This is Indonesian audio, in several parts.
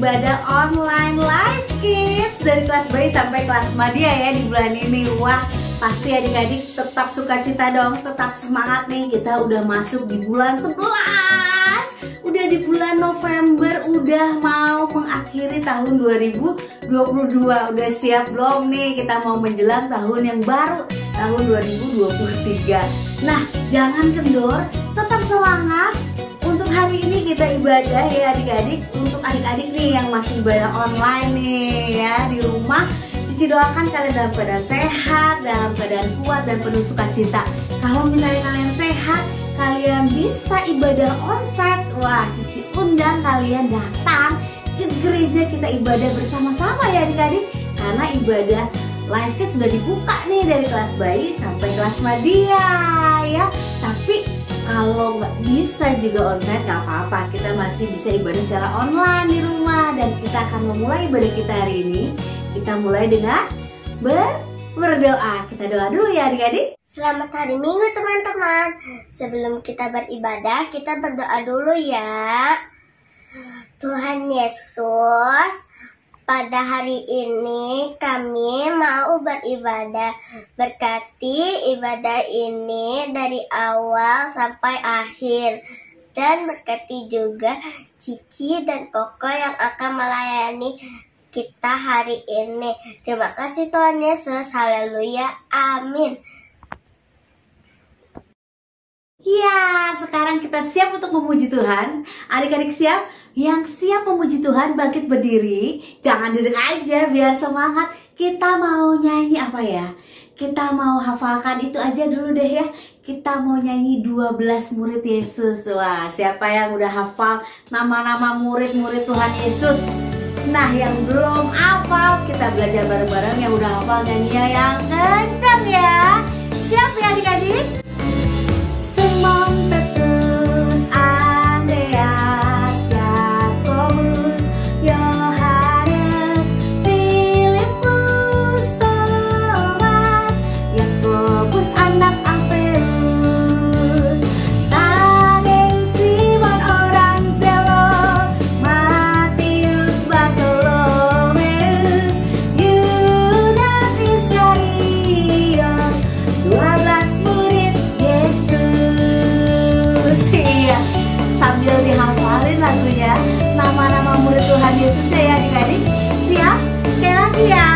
ibadah online live kids dari kelas bayi sampai kelas madya ya di bulan ini. Wah, pasti adik-adik tetap sukacita dong, tetap semangat nih. Kita udah masuk di bulan 11. Udah di bulan November, udah mau mengakhiri tahun 2022. Udah siap belum nih kita mau menjelang tahun yang baru, tahun 2023. Nah, jangan kendor, tetap semangat. Untuk hari ini kita ibadah ya adik-adik. Untuk adik-adik nih yang masih ibadah online nih ya di rumah, Cici doakan kalian dalam keadaan sehat, dalam keadaan kuat dan penuh sukacita. Kalau misalnya kalian sehat, kalian bisa ibadah onsite. Wah, Cici undang kalian datang ke gereja, kita ibadah bersama-sama ya adik-adik. Karena ibadah live kids sudah dibuka nih dari kelas bayi sampai kelas madya ya. Tapi kalau nggak bisa juga onsite nggak apa-apa, kita masih bisa ibadah secara online di rumah. Dan kita akan memulai ibadah kita hari ini. Kita mulai dengan berdoa. Kita doa dulu ya adik-adik. Selamat hari Minggu teman-teman. Sebelum kita beribadah, kita berdoa dulu ya. Tuhan Yesus, pada hari ini kami mau beribadah. Berkati ibadah ini dari awal sampai akhir. Dan berkati juga Cici dan Koko yang akan melayani kita hari ini. Terima kasih Tuhan Yesus. Haleluya. Amin. Ya, sekarang kita siap untuk memuji Tuhan. Adik-adik siap? Yang siap memuji Tuhan bangkit berdiri. Jangan duduk aja, biar semangat. Kita mau nyanyi apa ya? Kita mau hafalkan itu aja dulu deh ya. Kita mau nyanyi 12 murid Yesus. Wah, siapa yang udah hafal nama-nama murid-murid Tuhan Yesus? Nah, yang belum hafal, kita belajar bareng-bareng. Yang udah hafal nyanyinya yang kencang ya. Siap ya adik-adik? Simon, Petrus, Andreas, Yakobus, Yohanes, Filipus, Thomas, Yakobus anak Alfeus, Tadeus, Simon orang Zelot, Matius, Bartolomeus, Yudas Iskariot, 12 murid Yesus. Iya, sambil dihafalin lagunya nama-nama murid Tuhan Yesus ya adik-adik. Siap? Sekali lagi ya.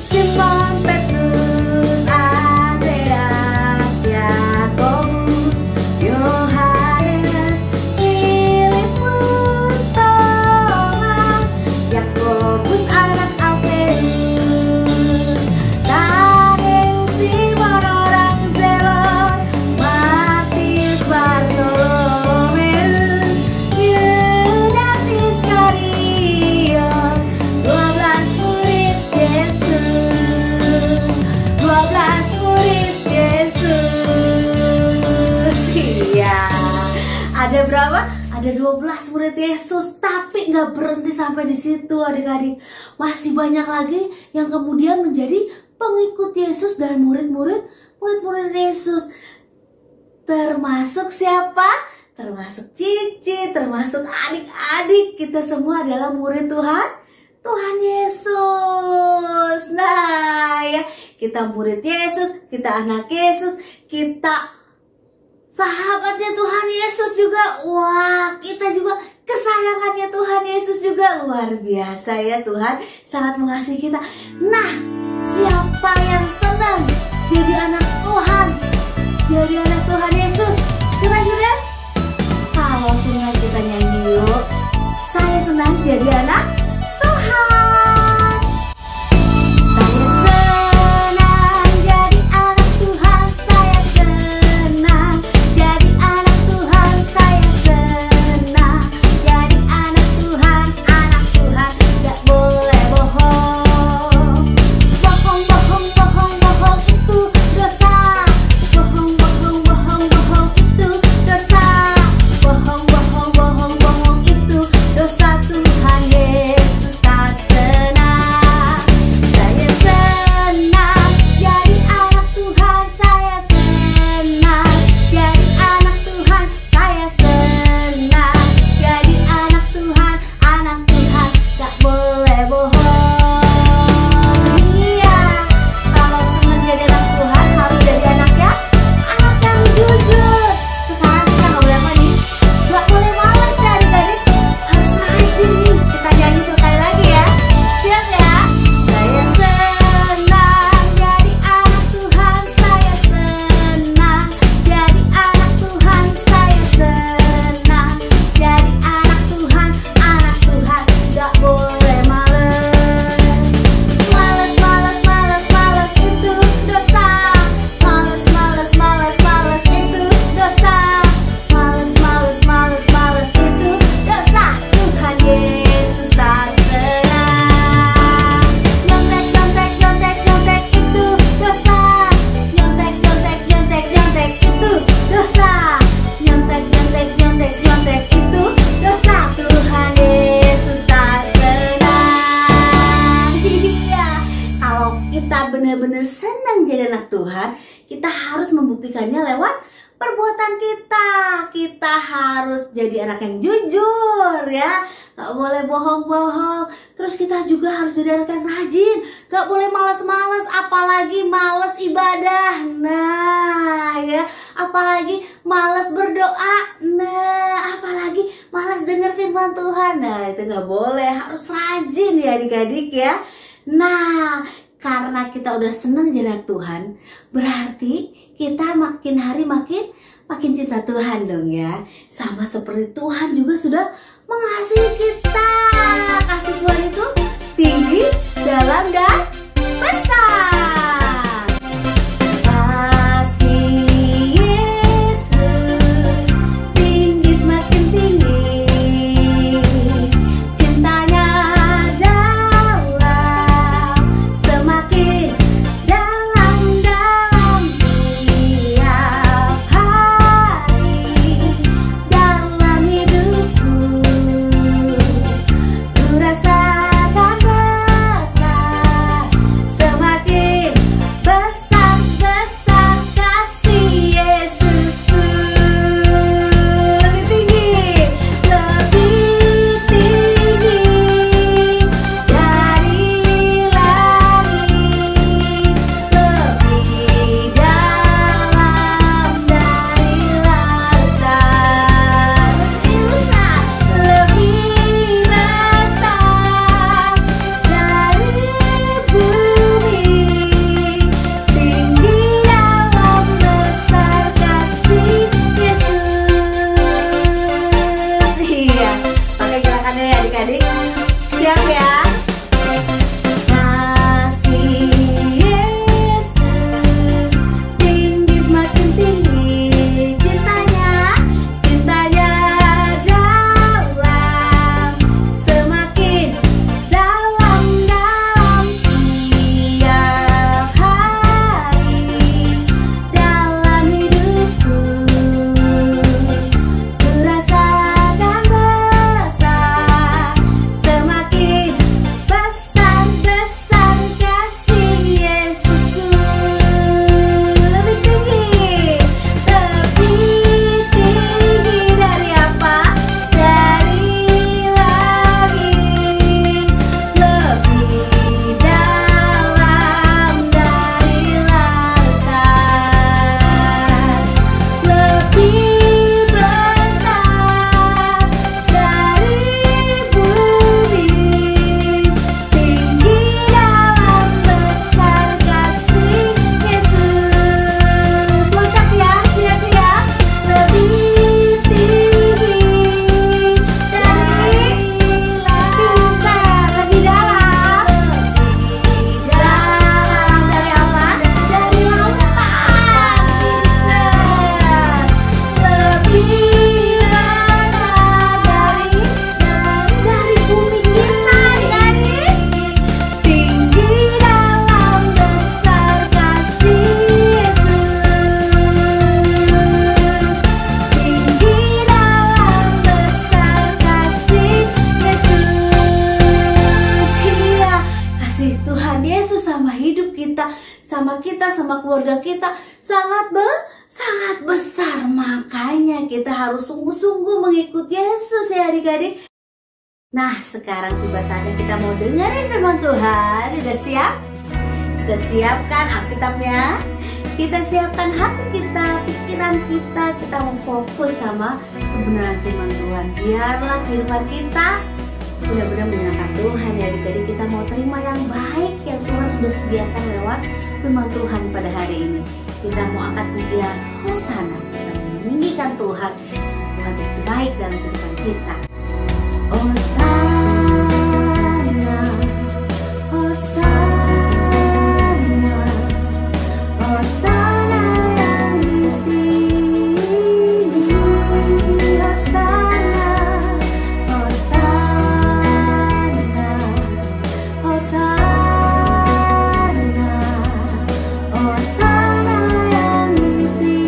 Simon, Petrus, Andreas, Yakobus, Yohanes, Filipus, Thomas, Yakobus anak Alfeus, Tadeus, Simon orang Zelot, Matius, Bartolomeus, Yudas Iskariot, 12 murid Yesus, 12 murid Yesus. Iya. Ada berapa? Ada 12 murid Yesus, tapi nggak berhenti sampai di situ adik-adik. Masih banyak lagi yang kemudian menjadi pengikut Yesus dan murid-murid Yesus. Termasuk siapa? Termasuk Cici, termasuk adik-adik. Kita semua adalah murid Tuhan Yesus. Nah ya, kita murid Yesus, kita anak Yesus, kita sahabatnya Tuhan Yesus juga. Wah, kita juga kesayangannya Tuhan Yesus juga. Luar biasa ya, Tuhan sangat mengasihi kita. Nah, siapa yang senang jadi anak Tuhan? Jadi anak Tuhan Yesus. Senang juga? Kalau senang kita nyanyi yuk. Saya senang jadi anak Tuhan. Saya senang jadi anak Tuhan. Saya senang jadi anak Tuhan. Saya senang jadi anak Tuhan. Anak Tuhan tidak boleh bohong. Bohong, bohong, bohong, bohong itu dosa. benar-benar senang jadi anak Tuhan, kita harus membuktikannya lewat perbuatan kita. Kita harus jadi anak yang jujur ya, gak boleh bohong-bohong. Terus kita juga harus jadi anak yang rajin, gak boleh malas-malas, apalagi malas ibadah. Nah ya, apalagi malas berdoa. Nah, apalagi malas dengar firman Tuhan. Nah, itu gak boleh, harus rajin ya adik-adik ya. Nah, karena kita udah senang jadi anak Tuhan, berarti kita makin hari makin cinta Tuhan dong ya. Sama seperti Tuhan juga sudah mengasihi kita. Kasih Tuhan itu tinggi, dalam, dan besar. Kasih Yesus tinggi, semakin tinggi. Cintanya dalam, semakin dalam tiap hari dalam hidupku. Ku rasakan besar, semakin besar kasih Yesusku. Lebih tinggi dari langit, lebih dalam dari lautan, lebih besar dari bumi, tinggi dalam besar kasih Yesus. Iya, pakai gerakannya ya adik-adik. Siap ya? Kasih Yesus tinggi, semakin tinggi. Cintanya dalam, semakin dalam tiap hari dalam hidupku. Ku rasakan besar, semakin besar kasih Yesusku. Lebih tinggi dari apa? Dari langit, lebih dalam dari lautan, lebih besar dari bumi, tinggi dalam besar kasih Yesus. Loncat ya, siap-siap. Lebih tinggi dari pintar, lebih dalam dari apa? Dari lautan, pintar, lebih besar dari bumi kita, adik-adik. Tinggi dalam besar kasih Yesus, tinggi dalam besar kasih Yesus. Iya, kasih Tuhan Yesus sama hidup kita, sama keluarga kita sangat besar. Makanya kita harus sungguh-sungguh mengikuti Yesus ya adik-adik. Nah, sekarang tiba saatnya kita mau dengerin firman Tuhan. Udah siap? Kita siapkan Alkitabnya, kita siapkan hati kita, pikiran kita mau fokus sama kebenaran firman Tuhan. Biarlah kehidupan kita benar-benar menyenangkan Tuhan ya adik-adik. Kita mau terima yang baik yang Tuhan sudah sediakan lewat firman Tuhan pada hari ini. Kita mau angkat pujian Hosana, kita meninggikan Tuhan. Tuhan begitu baik dalam kehidupan kita. Hosana, Hosana, Hosana yang tinggi, Hosana, Hosana, Hosana, Hosana yang tinggi.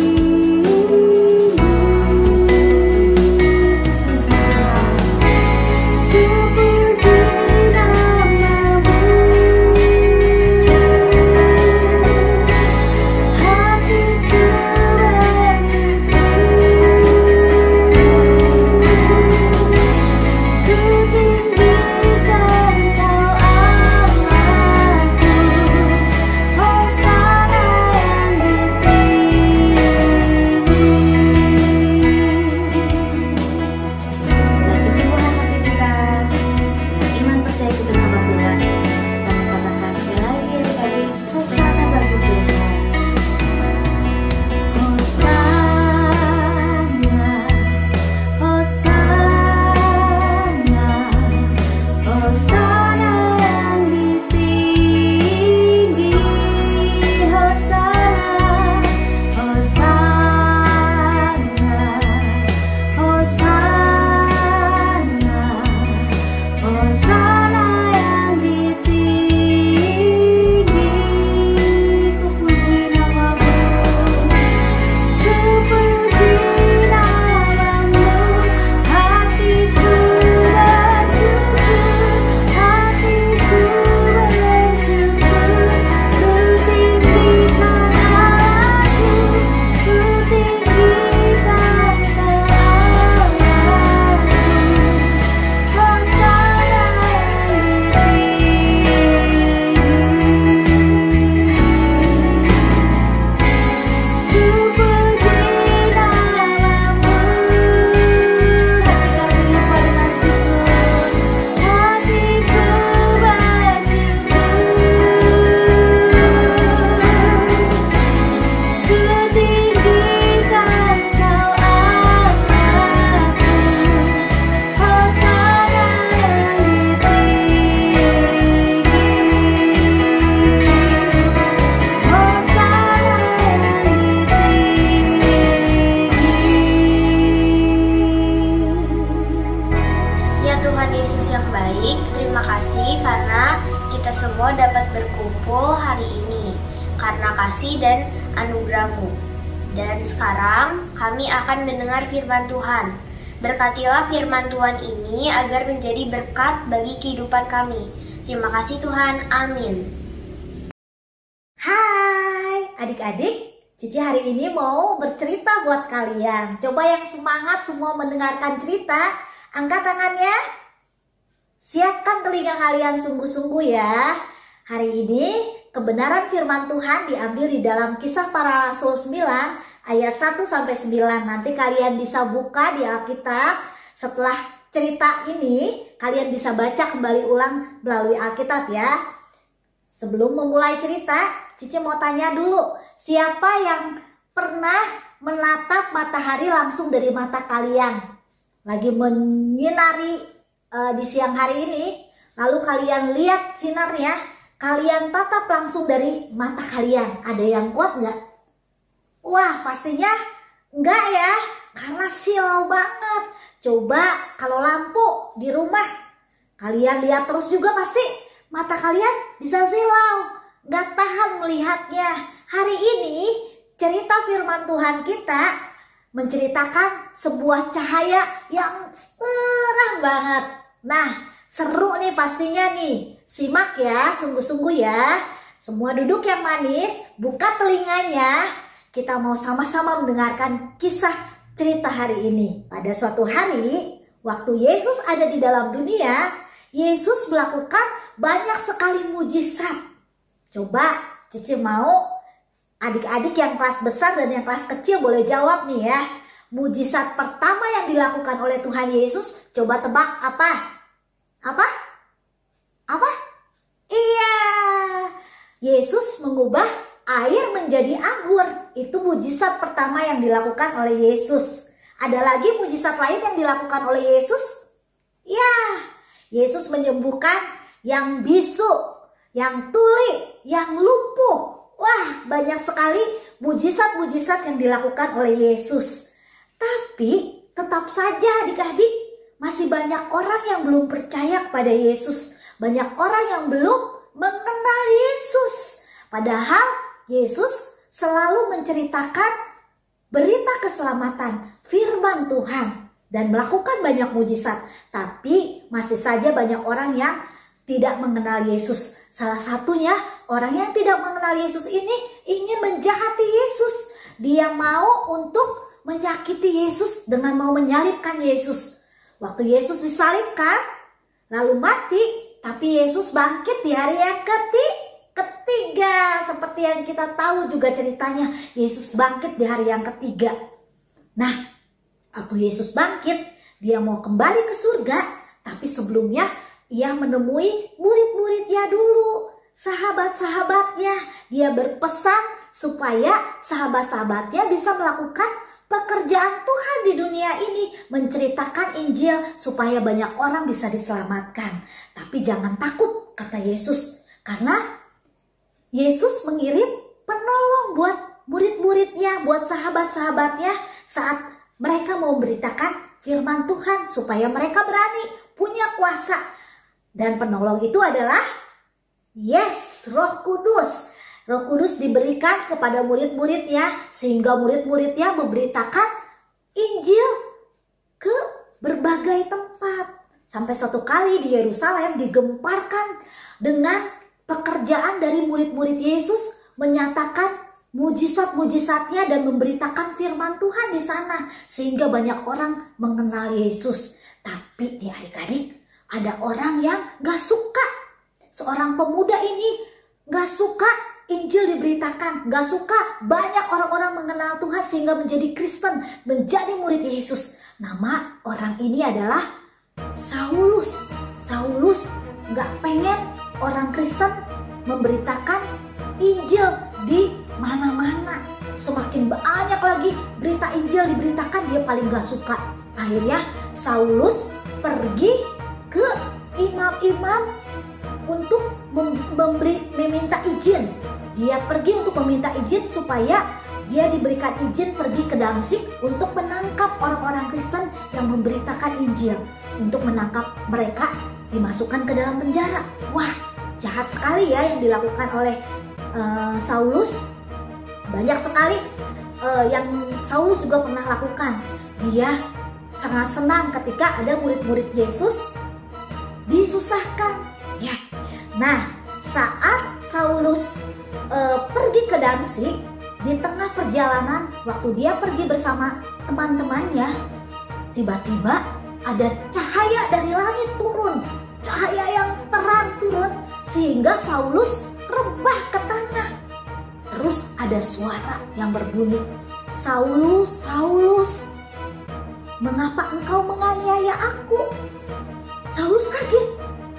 kasih dan anugerah-Mu. Dan sekarang kami akan mendengar firman Tuhan. Berkatilah firman Tuhan ini agar menjadi berkat bagi kehidupan kami. Terima kasih Tuhan, amin. Hai adik-adik, Cici hari ini mau bercerita buat kalian. Coba yang semangat semua mendengarkan cerita, angkat tangannya. Siapkan telinga kalian sungguh-sungguh ya. Hari ini kebenaran firman Tuhan diambil di dalam Kisah Para Rasul 9 ayat 1-9. Nanti kalian bisa buka di Alkitab. Setelah cerita ini kalian bisa baca kembali ulang melalui Alkitab ya. Sebelum memulai cerita, Cici mau tanya dulu, siapa yang pernah menatap matahari langsung dari mata kalian? Lagi menyinari di siang hari ini, lalu kalian lihat sinarnya, kalian tatap langsung dari mata kalian. Ada yang kuat nggak? Wah, pastinya enggak ya, karena silau banget. Coba kalau lampu di rumah, kalian lihat terus juga pasti mata kalian bisa silau, nggak tahan melihatnya. Hari ini cerita firman Tuhan kita menceritakan sebuah cahaya yang terang banget. Nah, seru nih pastinya nih. Simak ya, sungguh-sungguh ya. Semua duduk yang manis, buka telinganya. Kita mau sama-sama mendengarkan kisah cerita hari ini. Pada suatu hari, waktu Yesus ada di dalam dunia, Yesus melakukan banyak sekali mujizat. Coba Cici mau adik-adik yang kelas besar dan yang kelas kecil boleh jawab nih ya. Mujizat pertama yang dilakukan oleh Tuhan Yesus, coba tebak apa? Apa? Iya, Yesus mengubah air menjadi anggur. Itu mujizat pertama yang dilakukan oleh Yesus. Ada lagi mujizat lain yang dilakukan oleh Yesus? Ya, Yesus menyembuhkan yang bisu, yang tuli, yang lumpuh. Wah, banyak sekali mujizat-mujizat yang dilakukan oleh Yesus. Tapi tetap saja adik-adik, masih banyak orang yang belum percaya kepada Yesus. Banyak orang yang belum mengenal Yesus. Padahal Yesus selalu menceritakan berita keselamatan, firman Tuhan, dan melakukan banyak mujizat. Tapi masih saja banyak orang yang tidak mengenal Yesus. Salah satunya orang yang tidak mengenal Yesus ini ingin menjahati Yesus. Dia mau untuk menyakiti Yesus dengan mau menyalibkan Yesus. Waktu Yesus disalibkan, lalu mati, tapi Yesus bangkit di hari yang ketiga. Seperti yang kita tahu juga ceritanya, Yesus bangkit di hari yang ketiga. Nah, waktu Yesus bangkit, dia mau kembali ke surga, tapi sebelumnya ia menemui murid-muridnya dulu, sahabat-sahabatnya. Dia berpesan supaya sahabat-sahabatnya bisa melakukan pekerjaan Tuhan di dunia ini, menceritakan Injil supaya banyak orang bisa diselamatkan. Tapi jangan takut, kata Yesus, karena Yesus mengirim penolong buat murid-muridnya, buat sahabat-sahabatnya saat mereka mau memberitakan firman Tuhan supaya mereka berani, punya kuasa. Dan penolong itu adalah Roh Kudus. Roh Kudus diberikan kepada murid-muridnya sehingga murid-muridnya memberitakan Injil ke berbagai tempat. Sampai suatu kali di Yerusalem digemparkan dengan pekerjaan dari murid-murid Yesus menyatakan mujizat-mujizatnya dan memberitakan firman Tuhan di sana sehingga banyak orang mengenal Yesus. Tapi nih adik-adik, ada orang yang gak suka. Seorang pemuda ini gak suka Injil diberitakan, gak suka banyak orang-orang mengenal Tuhan sehingga menjadi Kristen, menjadi murid Yesus. Nama orang ini adalah Saulus. Saulus gak pengen orang Kristen memberitakan Injil di mana-mana. Semakin banyak lagi berita Injil diberitakan, dia paling gak suka. Akhirnya Saulus pergi ke imam-imam untuk meminta izin. Dia pergi untuk meminta izin supaya dia diberikan izin pergi ke Damsyik untuk menangkap orang-orang Kristen yang memberitakan Injil. Untuk menangkap mereka, dimasukkan ke dalam penjara. Wah, jahat sekali ya yang dilakukan oleh Saulus. banyak sekali yang Saulus juga pernah lakukan. Dia sangat senang ketika ada murid-murid Yesus disusahkan. Ya. Nah, saat Saulus pergi ke Damsyik, di tengah perjalanan waktu dia pergi bersama teman-temannya, tiba-tiba ada cahaya dari langit turun, cahaya yang terang turun sehingga Saulus rebah ke tanah. Terus ada suara yang berbunyi, "Saulus, Saulus, mengapa engkau menganiaya aku?" Saulus kaget.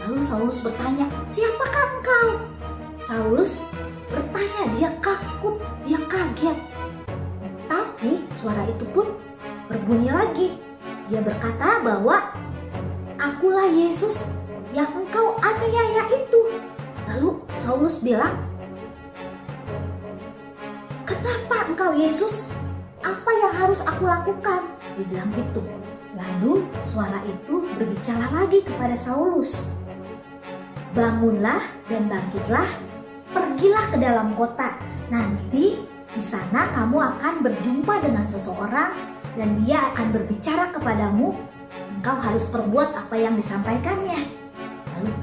Lalu Saulus bertanya, "Siapakah engkau?" Saulus bertanya, dia takut, dia kaget. Tapi suara itu pun berbunyi lagi. Dia berkata bahwa, "Akulah Yesus yang engkau aniaya itu." Lalu Saulus bilang, "Kenapa engkau Yesus? Apa yang harus aku lakukan?" Dia bilang gitu. Lalu suara itu berbicara lagi kepada Saulus, "Bangunlah dan bangkitlah, pergilah ke dalam kota. Nanti di sana kamu akan berjumpa dengan seseorang dan dia akan berbicara kepadamu. Engkau harus perbuat apa yang disampaikannya."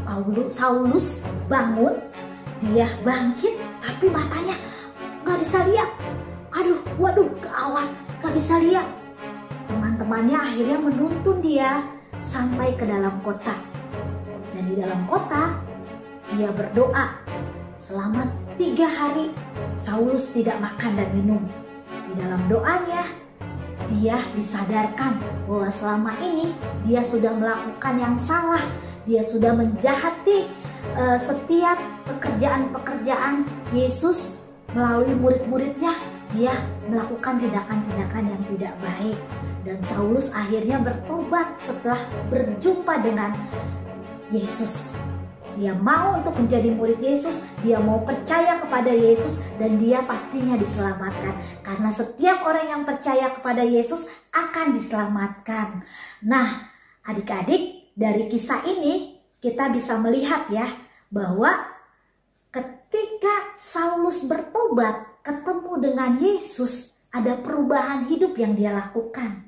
Lalu Saulus bangun, dia bangkit, tapi matanya gak bisa lihat. Waduh, gawat, gak bisa lihat. Teman-temannya akhirnya menuntun dia sampai ke dalam kota. Dan di dalam kota, dia berdoa. Selama 3 hari, Saulus tidak makan dan minum. Di dalam doanya, dia disadarkan bahwa selama ini dia sudah melakukan yang salah. Dia sudah menjahati setiap pekerjaan-pekerjaan Yesus melalui murid-muridnya. Dia melakukan tindakan-tindakan yang tidak baik. Dan Saulus akhirnya bertobat setelah berjumpa dengan Yesus. Dia mau untuk menjadi murid Yesus, dia mau percaya kepada Yesus, dan dia pastinya diselamatkan. Karena setiap orang yang percaya kepada Yesus akan diselamatkan. Nah, adik-adik, dari kisah ini kita bisa melihat ya, bahwa ketika Saulus bertobat, ketemu dengan Yesus, ada perubahan hidup yang dia lakukan.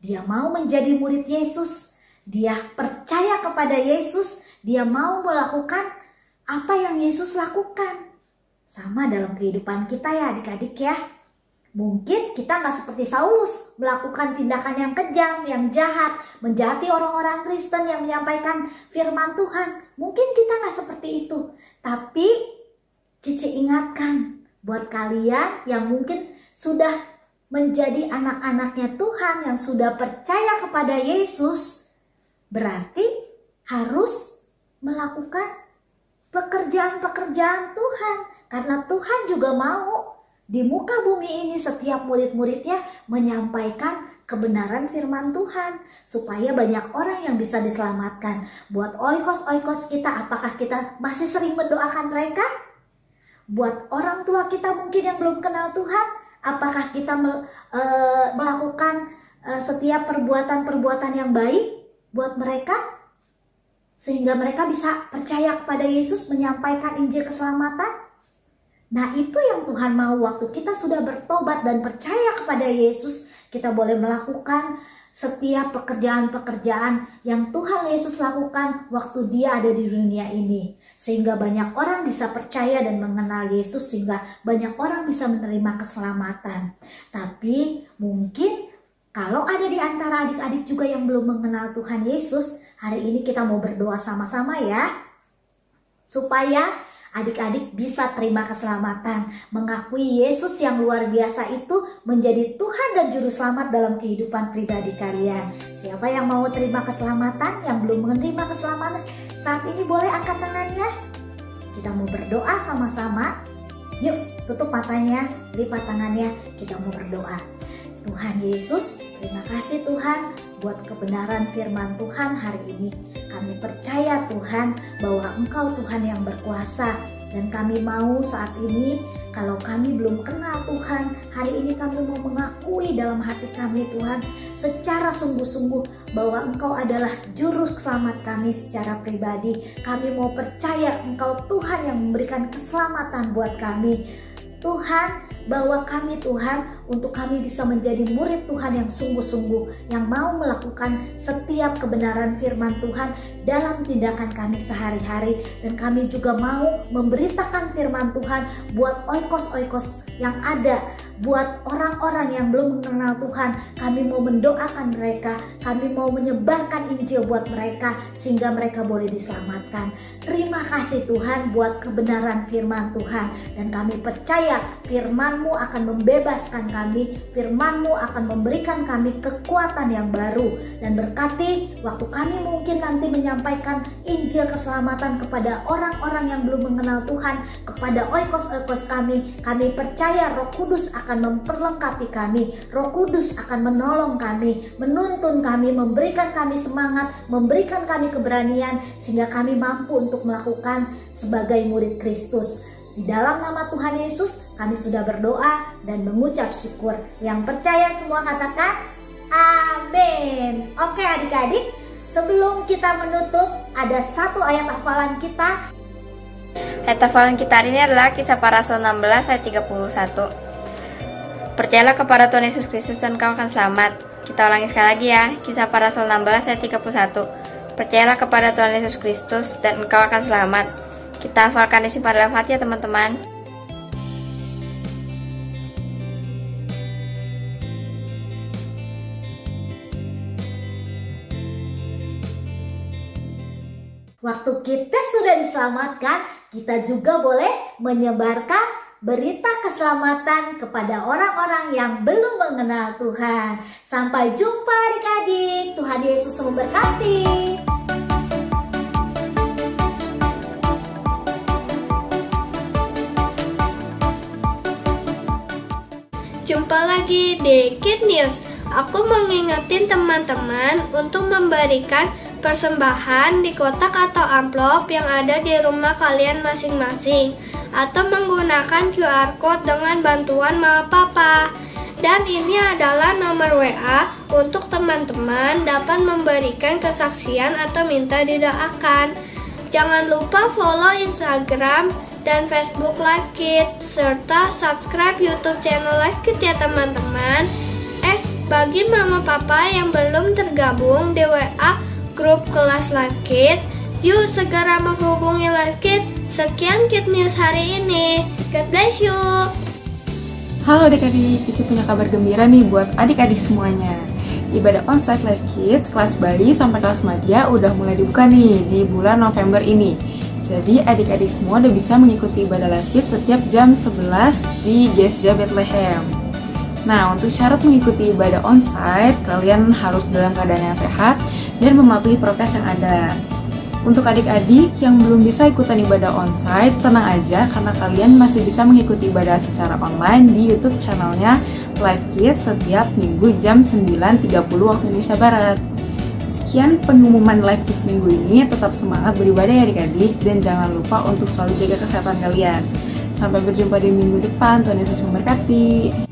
Dia mau menjadi murid Yesus, dia percaya kepada Yesus, dia mau melakukan apa yang Yesus lakukan. Sama dalam kehidupan kita ya adik-adik ya. Mungkin kita nggak seperti Saulus, melakukan tindakan yang kejam, yang jahat, menjahati orang-orang Kristen yang menyampaikan firman Tuhan. Mungkin kita nggak seperti itu. Tapi Cici ingatkan buat kalian yang mungkin sudah menjadi anak-anaknya Tuhan, yang sudah percaya kepada Yesus, berarti harus melakukan pekerjaan-pekerjaan Tuhan. Karena Tuhan juga mau di muka bumi ini setiap murid-muridnya menyampaikan kebenaran firman Tuhan. Supaya banyak orang yang bisa diselamatkan. Buat oikos-oikos kita, apakah kita masih sering mendoakan mereka? Buat orang tua kita mungkin yang belum kenal Tuhan, apakah kita melakukan setiap perbuatan-perbuatan yang baik buat mereka? Sehingga mereka bisa percaya kepada Yesus, menyampaikan Injil keselamatan. Nah, itu yang Tuhan mau. Waktu kita sudah bertobat dan percaya kepada Yesus, kita boleh melakukan setiap pekerjaan-pekerjaan yang Tuhan Yesus lakukan waktu dia ada di dunia ini. Sehingga banyak orang bisa percaya dan mengenal Yesus, sehingga banyak orang bisa menerima keselamatan. Tapi mungkin kalau ada di antara adik-adik juga yang belum mengenal Tuhan Yesus, hari ini kita mau berdoa sama-sama ya. Supaya adik-adik bisa terima keselamatan, mengakui Yesus yang luar biasa itu menjadi Tuhan dan Juru Selamat dalam kehidupan pribadi kalian. Siapa yang mau terima keselamatan, yang belum menerima keselamatan, saat ini boleh angkat tangannya. Kita mau berdoa sama-sama. Yuk, tutup matanya, lipat tangannya, kita mau berdoa. Tuhan Yesus, terima kasih Tuhan buat kebenaran firman Tuhan hari ini. Kami percaya Tuhan bahwa Engkau Tuhan yang berkuasa. Dan kami mau saat ini, kalau kami belum kenal Tuhan, hari ini kami mau mengakui dalam hati kami Tuhan, secara sungguh-sungguh bahwa Engkau adalah juru selamat kami secara pribadi. Kami mau percaya Engkau Tuhan yang memberikan keselamatan buat kami. Tuhan, bawa kami Tuhan untuk kami bisa menjadi murid Tuhan yang sungguh-sungguh, yang mau melakukan setiap kebenaran firman Tuhan dalam tindakan kami sehari-hari. Dan kami juga mau memberitakan firman Tuhan buat oikos-oikos yang ada, buat orang-orang yang belum mengenal Tuhan. Kami mau mendoakan mereka, kami mau menyebarkan Injil buat mereka sehingga mereka boleh diselamatkan. Terima kasih Tuhan buat kebenaran firman Tuhan, dan kami percaya firman-Mu akan membebaskan kami, firman-Mu akan memberikan kami kekuatan yang baru. Dan berkati waktu kami mungkin nanti menyampaikan Injil keselamatan kepada orang-orang yang belum mengenal Tuhan, kepada oikos-oikos kami percaya Roh Kudus akan memperlengkapi kami, Roh Kudus akan menolong kami, menuntun kami, memberikan kami semangat, memberikan kami keberanian sehingga kami mampu untuk melakukan sebagai murid Kristus. Di dalam nama Tuhan Yesus kami sudah berdoa dan mengucap syukur. Yang percaya semua katakan amin. Oke adik-adik, sebelum kita menutup ada satu ayat hafalan kita. Ayat hafalan kita hari ini adalah Kisah Para Rasul 16 ayat 31. Percayalah kepada Tuhan Yesus Kristus dan kau akan selamat. Kita ulangi sekali lagi ya, Kisah Para Rasul 16 ayat 31. Percayalah kepada Tuhan Yesus Kristus dan engkau akan selamat. Kita hafalkan isi pada Al-Fatihah teman-teman. Waktu kita sudah diselamatkan, kita juga boleh menyebarkan berita keselamatan kepada orang-orang yang belum mengenal Tuhan. Sampai jumpa adik-adik. Tuhan Yesus memberkati. Jumpa lagi di Kid News. Aku mau ngingetin teman-teman untuk memberikan persembahan di kotak atau amplop yang ada di rumah kalian masing-masing, atau menggunakan QR Code dengan bantuan Mama Papa. Dan ini adalah nomor WA untuk teman-teman dapat memberikan kesaksian atau minta didoakan. Jangan lupa follow Instagram dan Facebook Live Kids, serta subscribe YouTube channel Live Kids ya teman-teman. Bagi Mama Papa yang belum tergabung di WA grup kelas Live Kids, yuk segera menghubungi Live Kids. Sekian Kid News hari ini. God bless you. Halo adik-adik, Cici punya kabar gembira nih buat adik-adik semuanya. Ibadah onsite Live Kids kelas bayi sampai kelas madya udah mulai dibuka nih di bulan November ini. Jadi adik-adik semua udah bisa mengikuti ibadah Live Kids setiap jam 11 di Gesda Bethlehem. Nah, untuk syarat mengikuti ibadah onsite, kalian harus dalam keadaan yang sehat dan mematuhi prokes yang ada. Untuk adik-adik yang belum bisa ikutan ibadah onsite, tenang aja karena kalian masih bisa mengikuti ibadah secara online di YouTube channelnya Live Kids setiap minggu jam 9.30 waktu Indonesia Barat. Sekian pengumuman Live Kids minggu ini, tetap semangat beribadah ya adik-adik dan jangan lupa untuk selalu jaga kesehatan kalian. Sampai berjumpa di minggu depan, Tuhan Yesus memberkati.